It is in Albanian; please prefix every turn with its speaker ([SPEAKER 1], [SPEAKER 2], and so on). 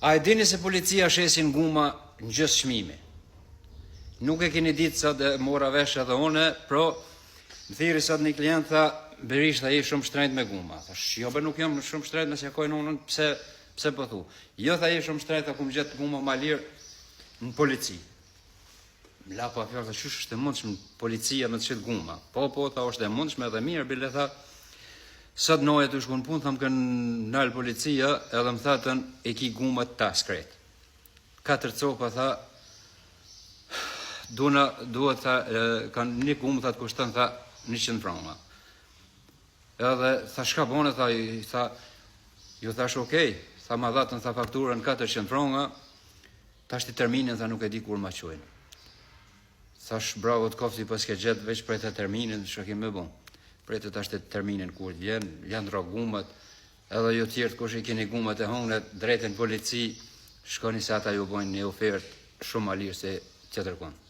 [SPEAKER 1] A e dini se policia shesin guma në gjës çmimi? Nuk e keni ditë sa dhe mora vesh edhe une, pro më thiri sot një klient tha, Berisha tha, je shumë shtrenjt me guma. Thash, jo, nuk jam shumë shtrenjt nëse jakojnë unën, pse po thu? Jo, tha, je shumë shtrenjt, tha, ku më gjetë guma ma lirë në polici. La po a fjallë, tha, qysh është e mundshme policia me të qitë guma? Po, tha, është e mundshme edhe mirë, bile tha, sot noje të shkun punë, tha, më kënë nalë policia, edhe më thatën, e ki gumat ta skret. 4 copa, tha, duhet, tha, kanë një gumë, tha, të kushtën, tha, 100 franga. Edhe, tha, shka bone, tha, ju thash, okej, tha, ma dhatën, tha, fakturën 400 franga, thash të terminin, tha, nuk e di kur ma qojnë. Thash, bravo të kofti, pas ke gjetë veç prej të terminin, shka ke me bon. Prej të tash të terminin kur vjen, janë dra gumat, edhe ju tjertë, kush i keni gumat e hongnet, drejten polici, shkoni se ata ju bojnë një ofertë shumë ma lirë se tjetër konë.